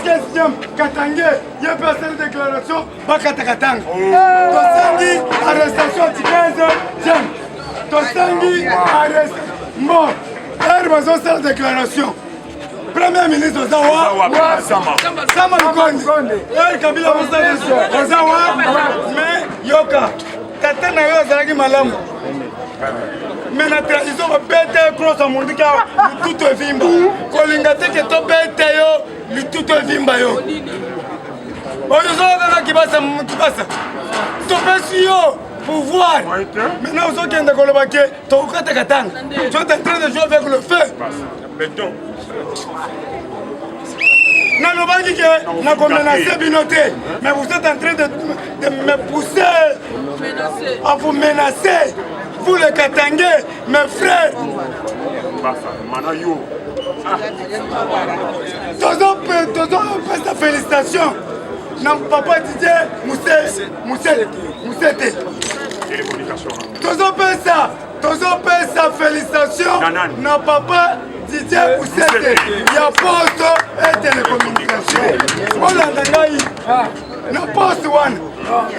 15e Katangé, il y a passé une déclaration, Bakatakatang. Tosangi, arrestation du 15e. Tosangi, arrestation. Bon, elle va faire la déclaration. Premier ministre Ozawa, Sama Lukonde. Elle Kabila Ozawa, mais Yoka. Tata na yo azalaki malamu. Mais la tradition va péter cross à monde car le tout est vimba. Kolinga te que to péter yo, le tout est vimba yo. Oyo zo qui passe. To pesi yo pouvoir. Maintenant on kende koloba ke to kata katanga. Tu es en train de jouer avec le feu. Béton. Non, non, pas dit que n'a pas menacé Binoté, mais vous êtes en train de me pousser à vous menacer. Vous les Katangais, mes frères. Tous ta félicitation. Non, papa Didier Moussete. Tous sa félicitation. Non, papa Didier Moussete. Il y a poste et télécommunication. Na poste one.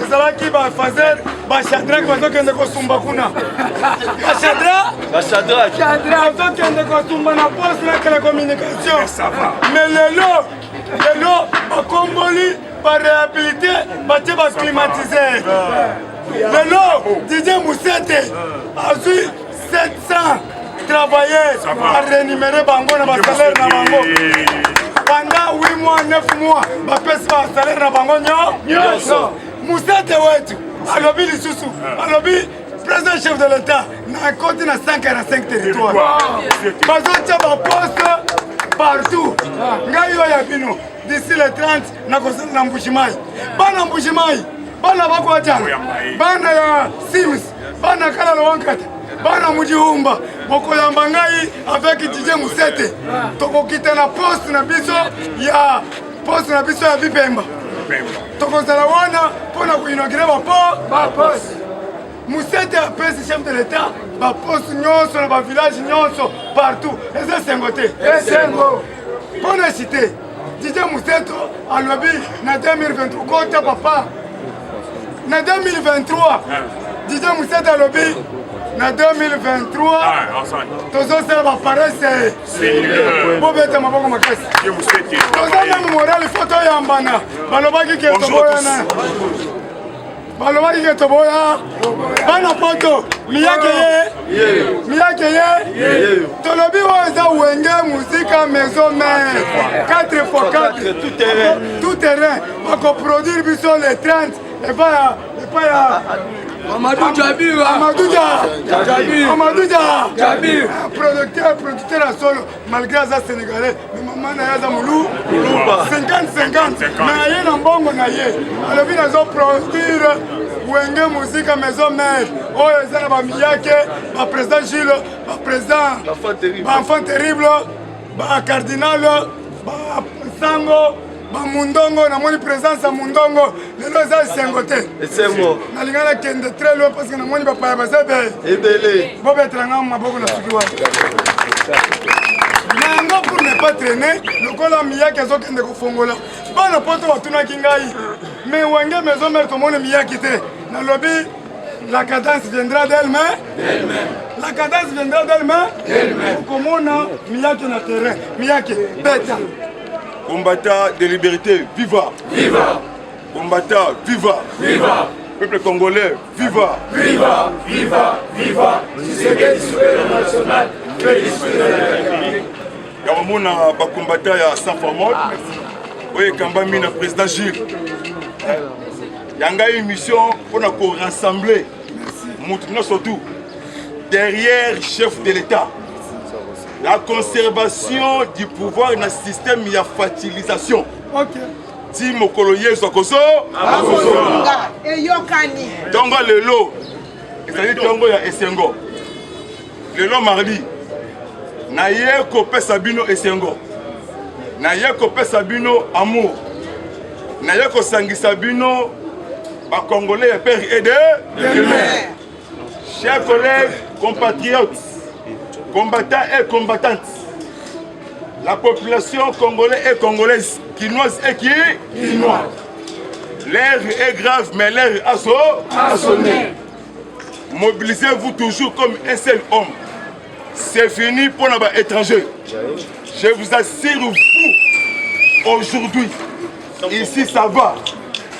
Ezalaki ba fazer ba Shadrach bazokende kosumba kuna. Ba Shadrach bazokende kosumba na poste na télécommunication. Mais lelo bakomboli ba réhabiliter batie ba climatiser. Lelo Didier Moussete a eu 700 travailleurs à rémunérer bango na ba salaire na bango. Pendant 8 mois, 9 mois, je vais faire un salaire à Bangonio. Moussete wetu, alobi lisusu, alobi président chef de l'État, na côté na 145 territoires. Bazotia ba poste partout. Ngayo ya bino, d'ici le 30, na kosala na Mbushimai. Bana Mbushimai, bana bakwata, bana ya Sims, bana kala lowankata. Bana Mujihumba, Bokoyamba ngai avec Didier Moussete. Toko kita na poste na biso ya Bipemba. Toko zala wana pona kuinaugurer ba poste. Moussete a pesi chef de l'État, ba poste nyonso na ba village nyonso partout. Eza sengote. Esengo. Pona cité. Didier Moussete a lobby na 2023 kota papa. Na 2023 Didier Moussete a lobby. En 2023, tous les pareil c'est pour mettre ma bonne caisse. Tous les moral photo yambana. Balobaki ke toboyana. Balobaki ke toboya. Bana photo. Miyake ye. Tolobi waza wenge musique maison mère. 4x4 tout terrain. On va produire biso les 30 et pas Amadou Djabir, producteur à solo, malgré ça sénégalais, mais maman n'a pas moulou, 50-50, mais il y a un bon naïe. Alors il a produire Wenge musique à maison mère. Oh, il y a un Miyake, le président Gilles, le président Enfant Terrible, le cardinal, le Sango. Mundongo, na moni présence à Mundongo, le loza sengote. Et c'est moi. Na lingana kende très loin parce que na moni papa ba sebe. Ebele. Bobe tranga maboko na tukiwa. Nango pour ne pas traîner, le kola miyaki zo kende ko fongola. Bana poto watuna kingai. Mais wenge maison mère to moni miyaki te. Na lobby la cadence viendra d'elle-même. La cadence viendra d'elle-même. Komona miyaki na terrain. Miyaki beta. Combattant de liberté, viva! Viva! Combattant, viva! Viva! Peuple congolais, viva! Viva! Viva! Viva! Tshisekedi souverain national, pays souverain de la République. Yamona, combattant à Saint-Formol. Oui, Kambami, le président Gilles. Il y a une mission pour nous rassembler, nous surtout, derrière le chef de l'État. La conservation du pouvoir dans le système de fertilisation. Ok. Si mon colonier Sokoso, Tongo Lelo, c'est-à-dire Tongo ya Esengo. Lelo mardi, Naye Kopé Sabino Esengo. Naye Kopé Sabino Amour. Naye Kosangi Sabino, ba Congolais père aidé. Chers collègues, compatriotes, combattants et combattantes, la population congolaise et congolaise quinoise et quinois. L'air est grave, mais l'air a sonné. Mobilisez-vous toujours comme un seul homme. C'est fini pour les étrangers. Je vous assure, vous, aujourd'hui, ici ça va.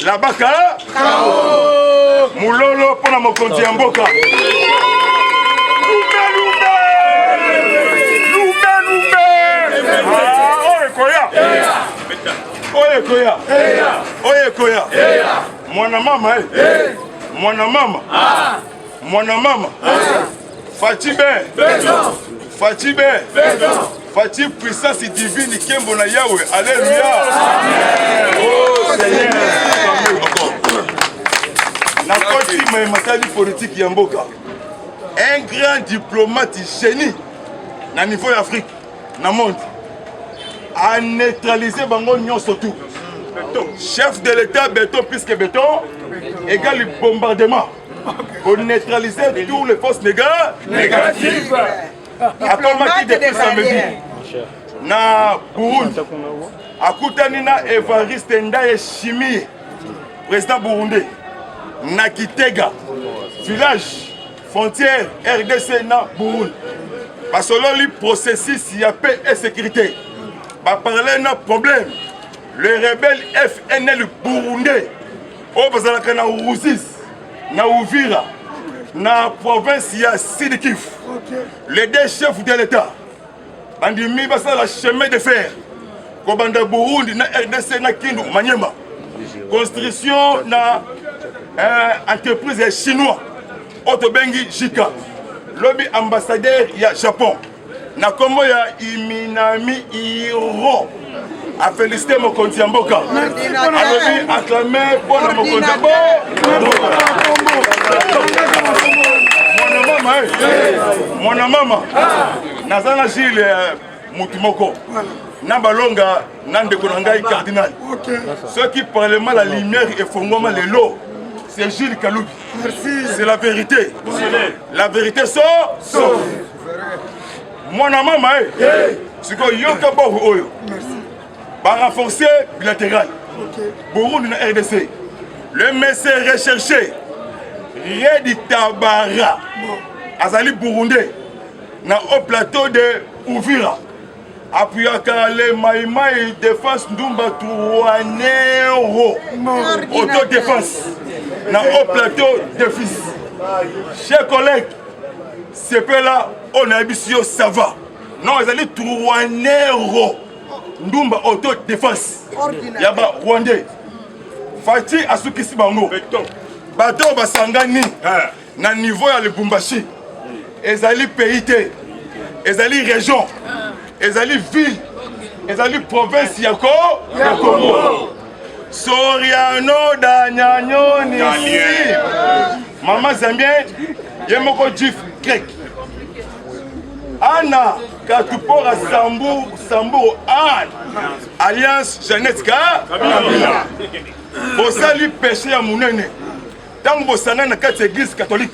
Là-bas, Moulolo pour la Mokonzi Mboka. Oye koya. Mwana mama. Fati puissance divine Kembo na Yahweh. Alléluia. Oh Seigneur. Na koti ma matali politique ya mboka. Un grand diplomate génie na niveau d'Afrique, na monde. A neutraliser bango nyonso tout. Chef de l'État béton puisque béton égale bombardement. Pour neutraliser tous les forces négatives. Akomaki depuis samedi na Burundi akutani na Evariste Ndaye Chimie président Burundi na Kitega village frontière RDC na Burundi selon le processus il y a paix et sécurité parler na problème le rebelle FNL Burundi au bazalaka na Ruzizi na Uvira na province ya Sud Kivu. Les deux chefs de l'État bandimi basa la chemin de fer ko banda Burundi na RDC na Kindu Manyema construction na entreprise chinois Otobengi Jika lobby ambassadeur ya Japon na kombo ya Iminami Hiro a félicité Mokonzi Mboka alobi acclamé pour Mokonzi Mboka. Mon maman, Nazana Gilles Moutimoko, Nabalonga, Nandekonangai cardinal. Ceux qui parlent mal la lumière et font mal les lots, c'est Gilles Kaloubi. C'est la vérité. La vérité sort. Mon maman, c'est que Yoka Bohu Oyo. Par renforcer bilatéral. Burundi na RDC. Le message recherché. Redi Tabara. Azali Burundi na au plateau de Uvira appuyaka le Maïmaï défense Ndumba Touanero autodéfense na au plateau de fils. Chers collègues, c'est peu là on a bisio ça va. Non, Azali Touanero Ndumba autodéfense. Yaba Rwandais. Fati Asukisi Bango. Bateau Basangani na niveau ya Lubumbashi. Ezali pays te, ezali région, ezali ville, ezali province yako ya Congo. Soriano Danyanyo Nisi. Maman Zambien, yemoko jif grec. Anna Katupora Sambour Anne. Alliance Jeannette Kabila. Bosali péché ya munene. Tant que vous avez une église catholique,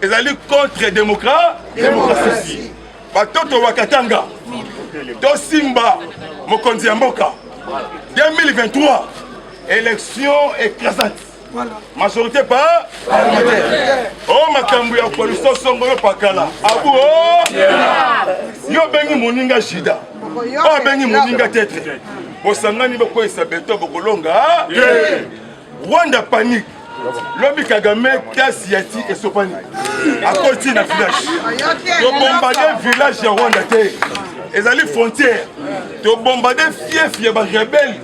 ils allaient contre les démocratie. Batoto Wakatanga, Tosimba, Mokonzi Mboka, 2023, élection écrasante. Majorité pas oh, Makambu ya Poliso Songolo Pakala. Abu oh, yo bengi moninga Jida. Oh, bengi moninga Tetre. Bosangani boko esabeto bokolonga. Rwanda panique. Lobi Kagame kasi yati et sopani. A côté na village. To bombarder village ya Rwanda te. Ezali frontière. To bombarder fief ya ba rebelle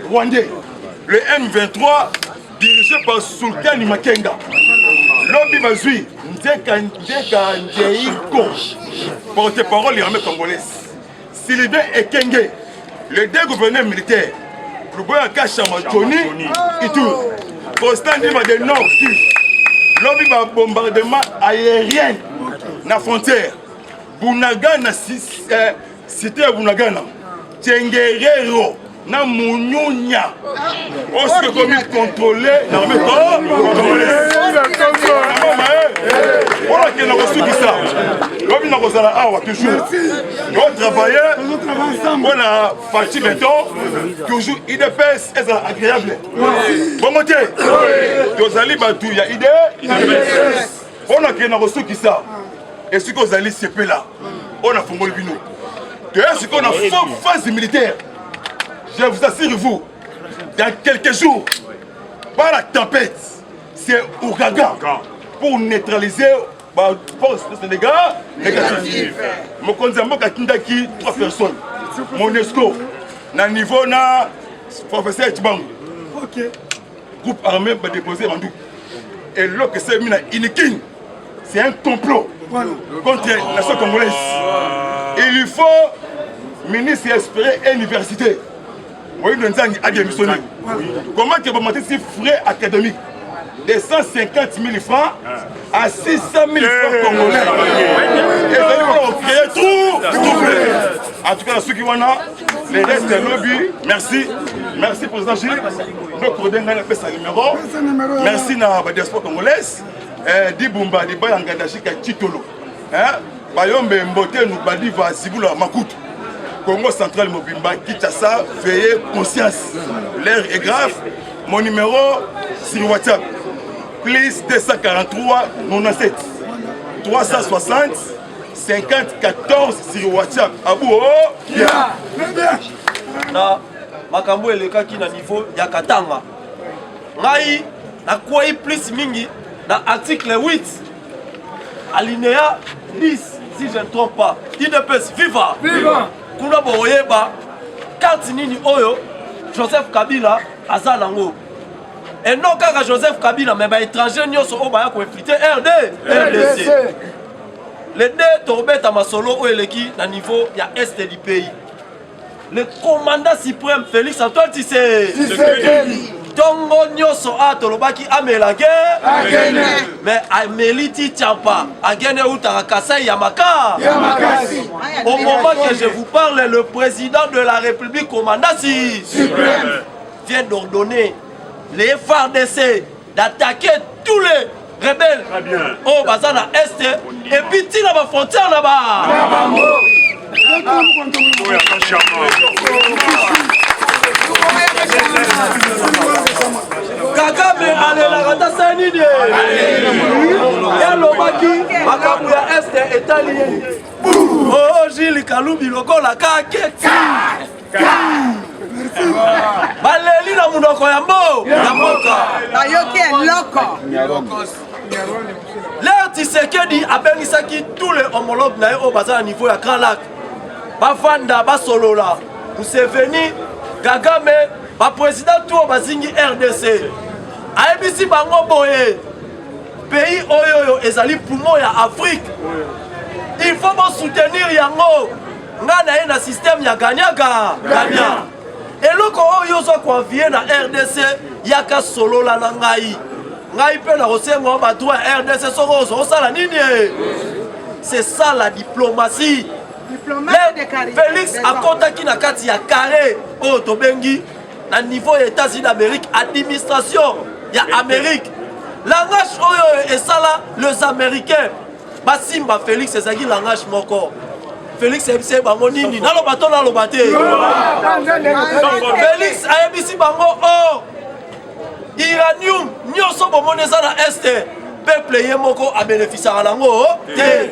rwandais. Le M23 dirigé par Sultani Makenga. Lobi Bazui Ndeka Ndeiko. Porte-parole de l'armée congolaise. Sylvain Ekenge, le deux gouverneurs militaires. Luboya Kachama Johnny Itou. Constant Dima de Nord Kivu. Lobby va bombardement aérien na frontière. Bunagana cité Bunagana. Tchengerero na Munyunya. On se commis contrôler l'armée congolaise. Voilà qui est reçu qui ça. Comme il n'a pas à avoir toujours. On travaille. On a parti maintenant. Toujours IDPS est agréable. Bon côté. Vous allez battre. Il y a idée. On a qui est reçu qui ça. Et ce que vous allez CP là. On a formé le bino. Ce qu'on a fait phase militaire. Je vous assure vous. Dans quelques jours. Par la tempête. C'est ouragan pour neutraliser le Sénégal négatif. Je suis 3 personnes. Monesco, na niveau na professeur Etibang. Groupe armé va déposer en doute. Et là que c'est mis Inikin, c'est un complot contre la nation congolaise. Il lui faut ministre espérer université. Oui, nous avons démissionné. Comment tu vas monter ces frais académiques de 150 000 francs à 600 000 francs congolais. Et vous créer tout. En tout cas, ceux qui vont là, les restes de lobby, merci. Merci, président Gilles. Nous coordonnons le numéro. Merci à la diaspora congolaise. Dibumba, Dibayanga, Dachika, Titolo. Bayombe Mbote, nous badi va Zibula Makutu. Congo central Mobimba, Kinshasa, veillez conscience. L'air est grave. Mon numéro sur WhatsApp. Plus 243 97 360 50 14 sur WhatsApp. Abou na makambo elekaki na niveau ya Katanga. Ngai na kwai plus mingi na article 8 alinéa 10 si je ne trompe pas. IDPS viva. Viva. Kuna boyeba carte nini oyo Joseph Kabila aza nango. Et non kaka Joseph Kabila mais ba étranger nyonso o ba ya ko infiltrer RDC. Les deux tombent à Masolo ou eleki na niveau ya est du pays. Le commandant suprême Félix Antoine Tshisekedi. Tongo nyonso a tolobaki amela guerre. Mais ameliti tiampa. Agene utara Kasai Yamaka. Au moment que je vous parle, le président de la République, commandant suprême, vient d'ordonner les FARDC d'attaquer tous les rebelles au Bazana Est et puis il a ma frontière là-bas. Kagame alela kata sanide. Ya lobaki makambo ya Est etali. Oh Gilles Kalumbi lokola kaketi. Baleli na munoko ya mboka. Bayoki eloko. L'air Tshisekedi a bénisaki tous les homologues na au bazar niveau ya Grand Lac. Bafanda basolola. Museveni, Kagame, ba président tout bazingi RDC. Aebisi bango boye. Pays oyo ezali poumon ya Afrique. Il faut bon soutenir yango. Nga na système ya ganyaga. Ganya. Et loko oyo zo convié na RDC yaka solola na ngai. Ngai pe na rosengo ba droit RDC soko zo sala nini? C'est ça la diplomatie. Félix a contacté na kati ya carré au Tobengi na niveau des États-Unis d'Amérique, administration ya Amérique. Langage oyo et ça là les Américains. Basimba Félix ezaki langage moko. Félix ebisi bango nini na lo bato na lo baté. Félix ayebisi bango oh Iranium nyonso bomoneza na Est peuple ye moko a bénéficier nango te.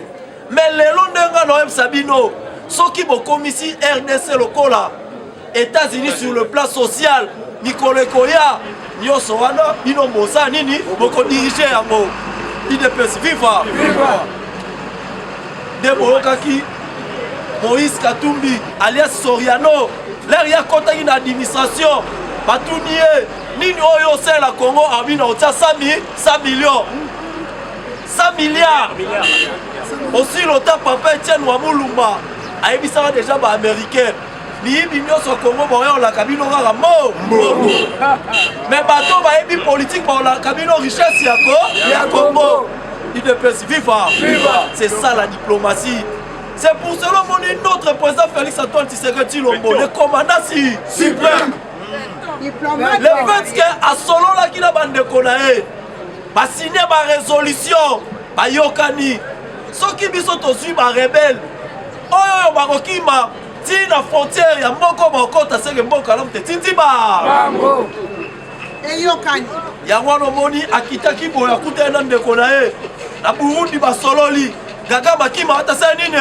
Mais les Londonga Noël Sabino, ceux qui vont commissi RDC lokola, États-Unis sur le plan social, Nicole Koya, Nyosowana, Bino Mosa, Nini, beaucoup dirigé à moi. IDPS viva. Deborokaki, Moïse Katumbi, alias Soriano, l'air y a contacté une administration, Batounie, Nini Oyo, c'est la Congo, Abina, 100 millions. 100 milliards. Aussi longtemps papa Etienne Wamulumba a ebisaka déjà ba américain. Ni bimio so Congo boyo la kabino kaka mo. Mais bato ba ebi politique ba la kabino richesse ya Congo. IDPS viva. C'est ça la diplomatie. C'est pour cela mon notre président Félix Antoine Tshisekedi Lombo, le commandant suprême. Le fait que à solo la ki na bande konae ba signer ba résolution bayokani soki biso tozwi barebele oyo bakokima tina frontière ya moko bakota seke mboka alamu te tintiba eyokani yango wana omoni akitaki boye akutani na ndeko na ye na burundi basololi gaga makima atasala nini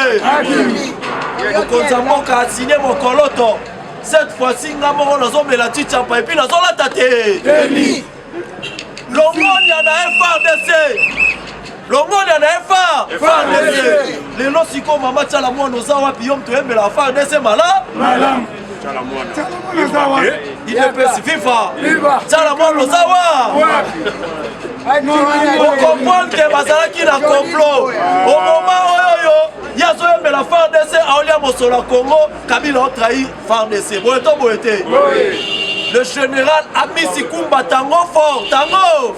mokonzi ya mboka asigne mokoloto cette fois-ci nga moko nazomela tichampa epuis nazolata te longonia na FARDC longonia na FARDC lelo siko mama tiala mwana oza wapi yo mtu oyembela FARDC malamu idepesi FIFA tiala mwana oza wa okomprendre ke bazalaki na complot au moment oyo ye azoyembela FARDC aolia mosolo ya Congo Kabila otrahi FARDC boye to boye te le général Amisi Kumba tango fort tango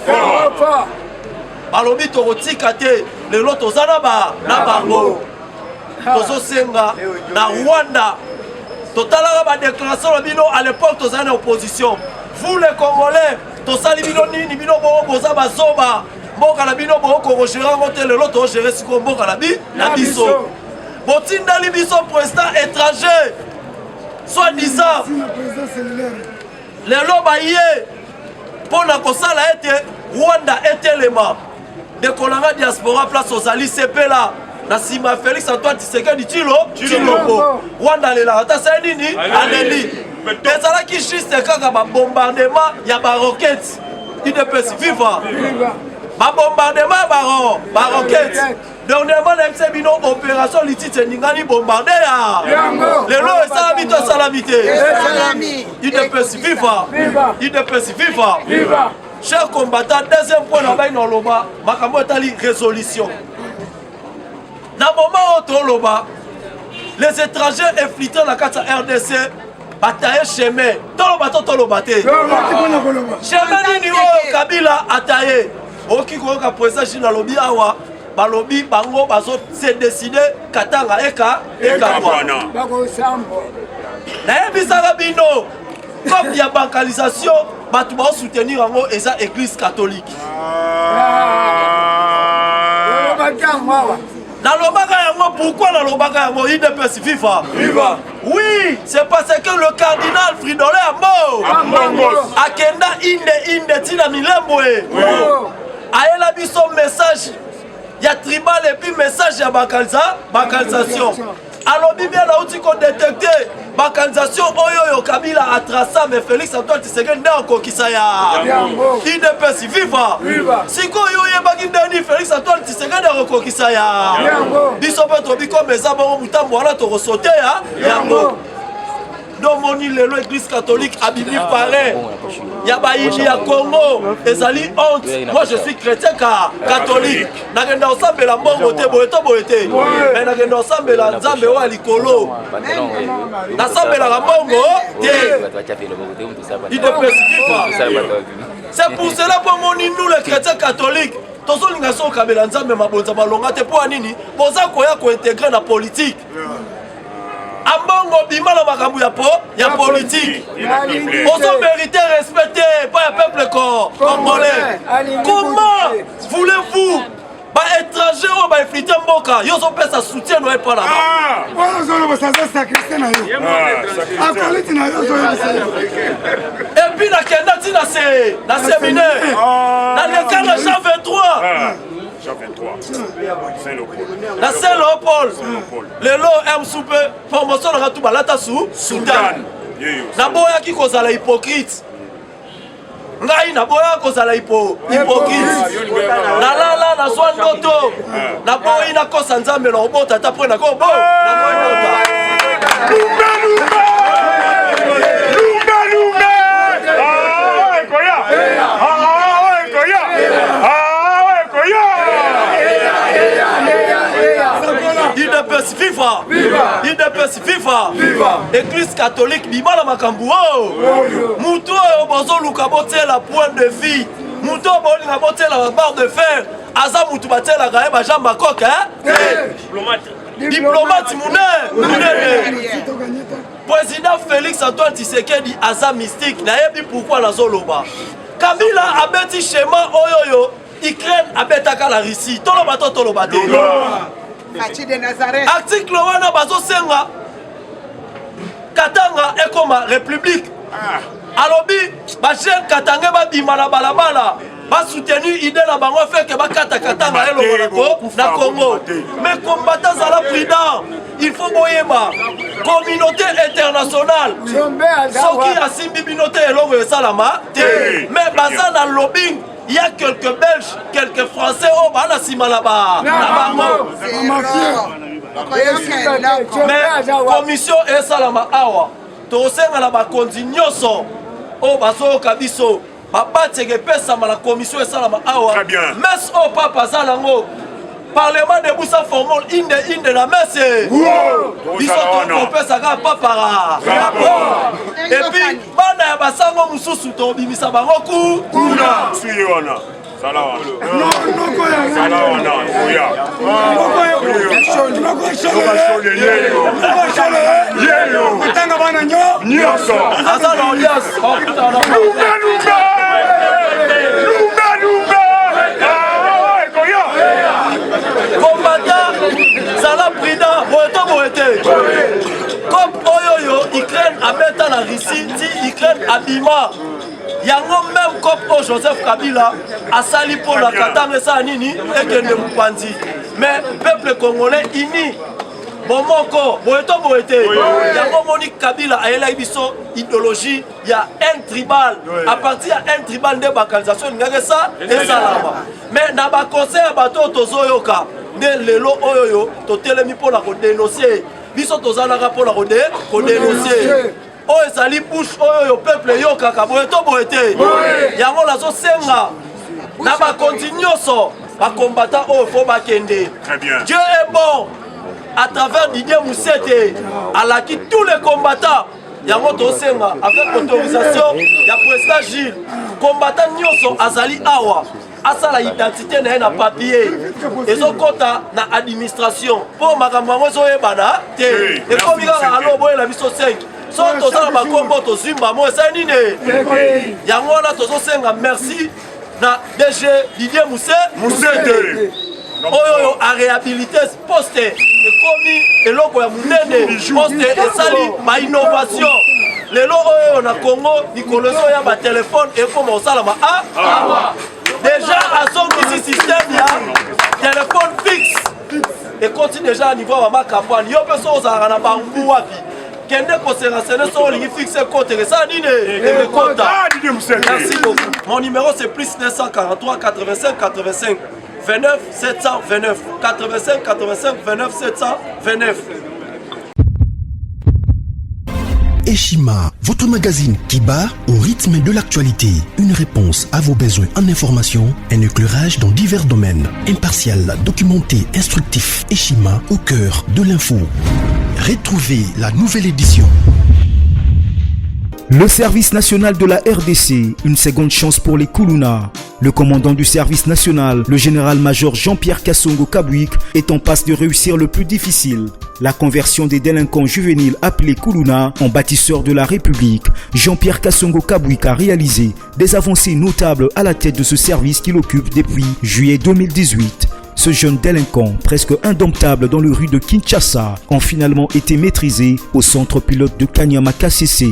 balobi tokotika te lelo toza na bango tozosenga na Rwanda totalaka badéclaration na bino à l'époque tozali na opposition vous les Congolais tosali bino nini bino bongo boza bazoba mboka na bino bongo kokogere yango te lelo togere sikoyo mboka na biso botindali biso président étranger soi-disant lelo baye mpo na kosala ete Rwanda etelema dekolanga diaspora place ozali sepela na nsima Félix Antoine Tshisekedi Tshilombo Rwanda lelaka tasala nini aleli ezalaki juste kaka babombardement ya barokete idepesi viva babombardement ya barokete dernièrement na yebisa bino opération litite eningani bombarde ya lelo esalami to esalami te idepesi viva cher combattant deuxième point na bai na oloba makambo etali résolution na moment oyo toloba les étrangers infiltrés na kati ya RDC bataye chemin toloba to toloba te chemin nini oyo Kabila ataye oki koyoka président Chine alobi awa balobi bango bazo se décider katanga ekabwa nayebisaka bino comme ya bancalisation bato baosoutenir yango eza église catholique nalobaka yango pourquoi nalobaka yango idepesi viva oui c'est parce que le cardinal Fridolin Ambongo akenda inde tina milembo ayela biso message ya tribal epuis message ya bancalisation alobi bien nauti kodétecte bancalisation oyo Kabila atrasa mais Félix Antoine Tshisekedi nde akokisa ya idepesi viva sikoyo oyebaki ndeni Félix Antoine Tshisekedi akokisa ya biso mpe tobikoma eza bongo mutambo wana tokosote yango domoni lelo église catholique abimi parrain ya baini ya Congo ezali honte. Moi je suis chrétien catholique nakenda osambela mbongo te boye to boye te mais nakenda osambela nzambe oyo likolo nasambelaka mbongo te c'est pour cela pour moni nous les chrétiens catholiques tozolinga so okabela nzambe mabonza balonga te mpo nini boza koya kointegre na politique Ambongo bimala makambu ya politique. Oso mérité respecté par le peuple congolais. Comment voulez-vous étranger ou infiltré mboka yo zo pesa soutien no pas là. Voilà zo lo ça sacristé na yo. Akoliti na yo zo. Et puis na kenda ti na séminaire. Na l'école de Jean 23. Jean 23. Saint-Léopold. La Saint-Léopold. Le lo aime soupe promotion na tout balata Soudan. Na boya ki kozala hypocrite. Ngai na boya kozala hypocrite. Na lala na swa ndoto. Na boya na kosa nzambe na obota ta pona ko bo. Na boya Viva! Église catholique bimala makambu muto bozo luka botela point de vie muto bolinga botela barre de fer aza mutu batela gaye ba jamba koka diplomate munene président Félix Antoine Tshisekedi aza mystique na yebi pourquoi na zoloba Kabila abeti schéma oyoyo Ukraine abetaka la Russie. Toloba to toloba te. Kachi de Nazareth. Article wana bazo senga Katanga ekoma république. Alobi ba jeune Katanga ba bima na balabala. Ba soutenu idée na bango fait que ba kata Katanga elo na Congo. Mais combattant zala prudent. Il faut boyema communauté internationale. Soki asimbi binote elongo esalama te. Mais baza na lobbying. Il y a quelques Belges, quelques Français au bas na sima là-bas. Mais commission et salama awa. Tosenga na ba konzinyoso. O baso kabiso. Papa tege pesa ma la commission et salama awa. Très bien. Mes o papa zalango. Parlement de Boussa formol inde la messe. Biso to pesa ga papara. Et puis bana ya basango mususu to bimisa bango ku. Kuna suyewana. Salawana. Salawana. Oya. Yelo. Kutanga bana nyo. Nyoso. Asa na audience. Oh putain na. Combattant, Zala Prida, Boeto Boete. Comme Oyoyo, Ukraine a mis en Russie, dit Ukraine a bima. Yango même comme Joseph Kabila a sali pour la Katanga Sanini et que ne Mupandi. Mais peuple congolais ini. Bomoko, Boeto Boete. Yango Monique Kabila a élève biso idéologie. Il y a un tribal. À partir d'un tribal de balkanisation, il y a ça et ça là-bas. Mais dans le conseil à bateau, Tozoyoka. Ne lelo oyoyo to telemi pour la dénoncer biso tozalaka pour la dénoncer o ezali push oyoyo peuple yoka kaboeto boete yango lazo senga na ba continuoso ba combattant o fo bakende. Très bien. Dieu est bon à travers Didier Moussete à qui tous les combattants yango to senga avec autorisation ya président Gilles combattant nyoso azali awa asa la identité na papier ezokota na administration pour makambo yango ezoyebana te ekomika alo boyela biso 5 so tozala bakombo tozwimba mo esali nini yango wana tozosenga merci na DG Didier Moussete oyo a réhabilité poste ekomi eloko ya munene poste esali ba innovation lelo oyo na Congo nikoloso ya ba téléphone ekoma osalama déjà à son petit système là téléphone fixe et continue déjà à niveau à ma campagne yo peso ozala na bangu wapi kende ko se renseigner sur les fixe côté ça nine et kota. Merci beaucoup. Mon numéro c'est plus 943 85 85 29 729 85 85 29 729. Eshima, votre magazine qui bat au rythme de l'actualité. Une réponse à vos besoins en information, un éclairage dans divers domaines. Impartial, documenté, instructif. Eshima au cœur de l'info. Retrouvez la nouvelle édition. Le service national de la RDC, une seconde chance pour les Kuluna. Le commandant du service national, le général-major Jean-Pierre Kassongo Kabouik, est en passe de réussir le plus difficile. La conversion des délinquants juvéniles appelés Kuluna en bâtisseurs de la République. Jean-Pierre Kassongo Kabouik a réalisé des avancées notables à la tête de ce service qu'il occupe depuis juillet 2018. Ce jeune délinquant, presque indomptable dans les rues de Kinshasa, ont finalement été maîtrisés au centre pilote de Kanyama KCC.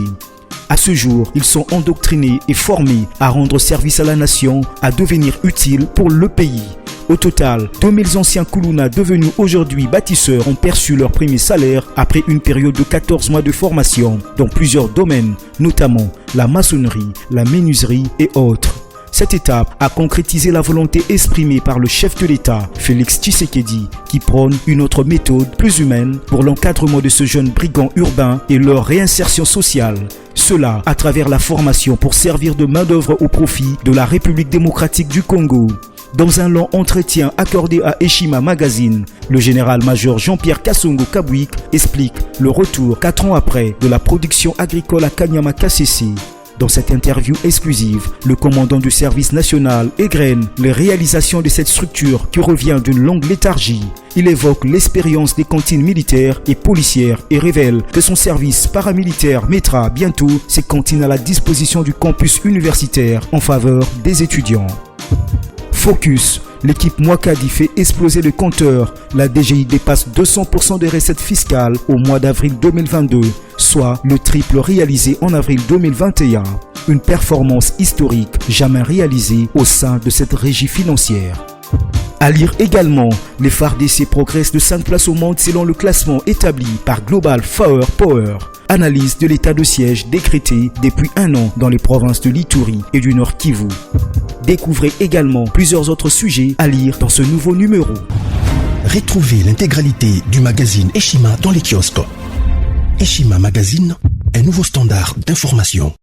À ce jour, ils sont endoctrinés et formés à rendre service à la nation, à devenir utiles pour le pays. Au total, 2000 anciens Kuluna devenus aujourd'hui bâtisseurs ont perçu leur premier salaire après une période de 14 mois de formation dans plusieurs domaines, notamment la maçonnerie, la menuiserie et autres. Cette étape a concrétisé la volonté exprimée par le chef de l'État, Félix Tshisekedi, qui prône une autre méthode plus humaine pour l'encadrement de ce jeune brigand urbain et leur réinsertion sociale. Cela à travers la formation pour servir de main-d'œuvre au profit de la République démocratique du Congo. Dans un long entretien accordé à Eshima Magazine, le général-major Jean-Pierre Kassongo Kabouik explique le retour 4 ans après de la production agricole à Kanyama KCC. Dans cette interview exclusive, le commandant du service national égrène les réalisations de cette structure qui revient d'une longue léthargie. Il évoque l'expérience des cantines militaires et policières et révèle que son service paramilitaire mettra bientôt ses cantines à la disposition du campus universitaire en faveur des étudiants. Focus, l'équipe Mwakadi fait exploser le compteur. La DGI dépasse 200% des recettes fiscales au mois d'avril 2022, soit le triple réalisé en avril 2021. Une performance historique jamais réalisée au sein de cette régie financière. À lire également, les FARDC progressent de 5 places au monde selon le classement établi par Global Power. Analyse de l'état de siège décrété depuis 1 an dans les provinces de l'Ituri et du Nord Kivu. Découvrez également plusieurs autres sujets à lire dans ce nouveau numéro. Retrouvez l'intégralité du magazine Eshima dans les kiosques. Eshima Magazine, un nouveau standard d'information.